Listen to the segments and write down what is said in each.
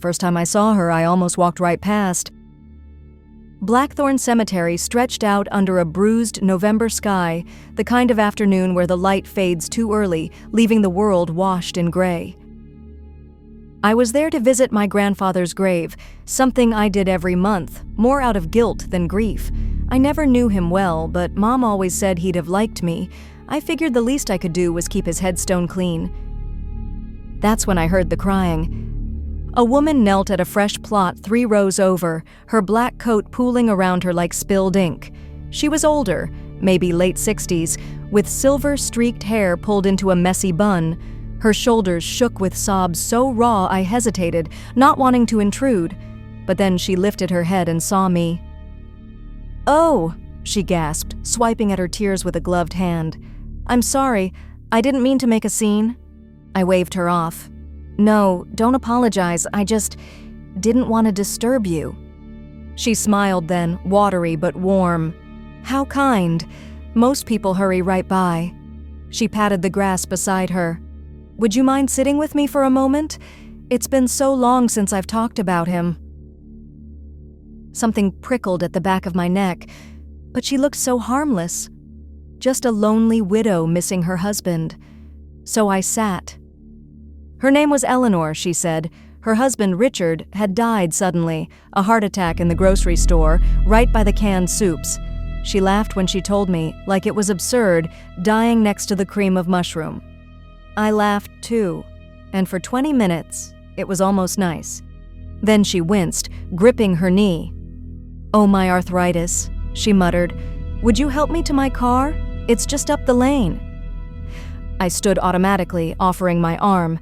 First time I saw her, I almost walked right past. Blackthorn Cemetery stretched out under a bruised November sky, the kind of afternoon where the light fades too early, leaving the world washed in gray. I was there to visit my grandfather's grave, something I did every month, more out of guilt than grief. I never knew him well, but Mom always said he'd have liked me. I figured the least I could do was keep his headstone clean. That's when I heard the crying. A woman knelt at a fresh plot 3 rows over, her black coat pooling around her like spilled ink. She was older, maybe late 60s, with silver-streaked hair pulled into a messy bun. Her shoulders shook with sobs so raw I hesitated, not wanting to intrude. But then she lifted her head and saw me. "Oh," she gasped, swiping at her tears with a gloved hand. "I'm sorry. I didn't mean to make a scene." I waved her off. "No, don't apologize. I just didn't want to disturb you." She smiled then, watery but warm. "How kind. Most people hurry right by." She patted the grass beside her. "Would you mind sitting with me for a moment? It's been so long since I've talked about him." Something prickled at the back of my neck, but she looked so harmless. Just a lonely widow missing her husband. So I sat. Her name was Eleanor, she said. Her husband, Richard, had died suddenly, a heart attack in the grocery store, right by the canned soups. She laughed when she told me, like it was absurd, dying next to the cream of mushroom. I laughed too, and for 20 minutes, it was almost nice. Then she winced, gripping her knee. "Oh, my arthritis," she muttered. "Would you help me to my car? It's just up the lane." I stood automatically, offering my arm,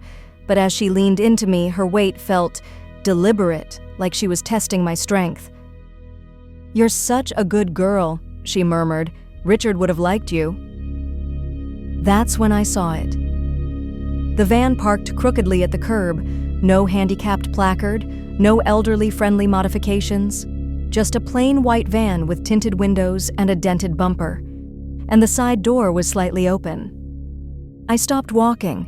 but as she leaned into me, her weight felt deliberate, like she was testing my strength. "You're such a good girl," she murmured. "Richard would have liked you." That's when I saw it. The van parked crookedly at the curb, no handicapped placard, no elderly-friendly modifications, just a plain white van with tinted windows and a dented bumper, and the side door was slightly open. I stopped walking.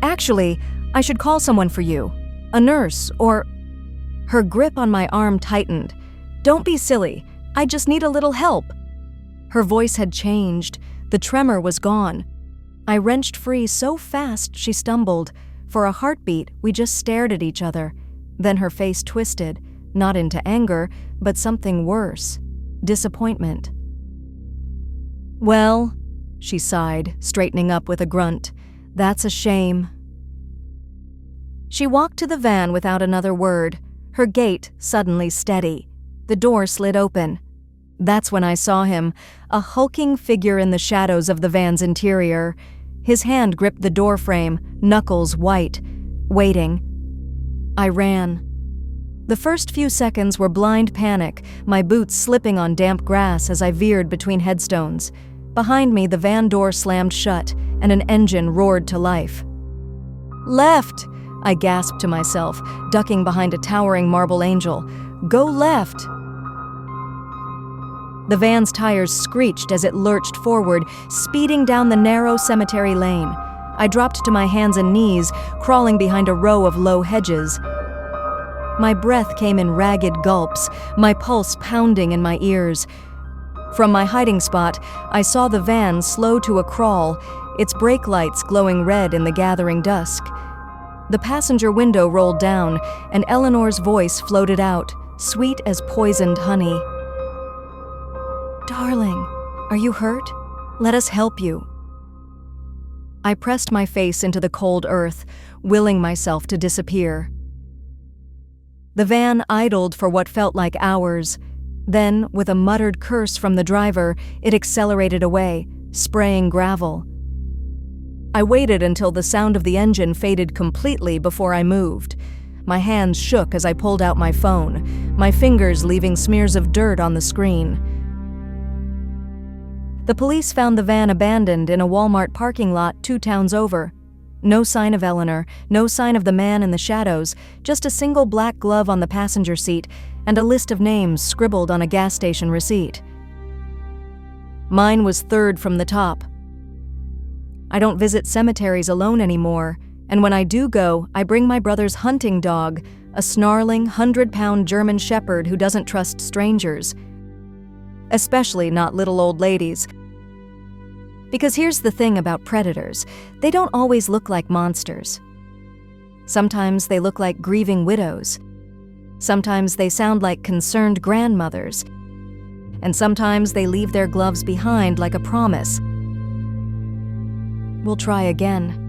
"Actually, I should call someone for you. A nurse, or..." Her grip on my arm tightened. "Don't be silly. I just need a little help." Her voice had changed. The tremor was gone. I wrenched free so fast she stumbled. For a heartbeat, we just stared at each other. Then her face twisted, not into anger, but something worse. Disappointment. "Well," she sighed, straightening up with a grunt. "That's a shame." She walked to the van without another word, her gait suddenly steady. The door slid open. That's when I saw him, a hulking figure in the shadows of the van's interior. His hand gripped the doorframe, knuckles white, waiting. I ran. The first few seconds were blind panic, my boots slipping on damp grass as I veered between headstones. Behind me, the van door slammed shut, and an engine roared to life. "Left!" I gasped to myself, ducking behind a towering marble angel. "Go left!" The van's tires screeched as it lurched forward, speeding down the narrow cemetery lane. I dropped to my hands and knees, crawling behind a row of low hedges. My breath came in ragged gulps, my pulse pounding in my ears. From my hiding spot, I saw the van slow to a crawl, its brake lights glowing red in the gathering dusk. The passenger window rolled down, and Eleanor's voice floated out, sweet as poisoned honey. "Darling, are you hurt? Let us help you." I pressed my face into the cold earth, willing myself to disappear. The van idled for what felt like hours. Then, with a muttered curse from the driver, it accelerated away, spraying gravel. I waited until the sound of the engine faded completely before I moved. My hands shook as I pulled out my phone, my fingers leaving smears of dirt on the screen. The police found the van abandoned in a Walmart parking lot 2 towns over. No sign of Eleanor, no sign of the man in the shadows, just a single black glove on the passenger seat and a list of names scribbled on a gas station receipt. Mine was third from the top. I don't visit cemeteries alone anymore, and when I do go, I bring my brother's hunting dog, a snarling, 100-pound German shepherd who doesn't trust strangers, especially not little old ladies. Because here's the thing about predators, they don't always look like monsters. Sometimes they look like grieving widows. Sometimes they sound like concerned grandmothers. And sometimes they leave their gloves behind like a promise. We'll try again.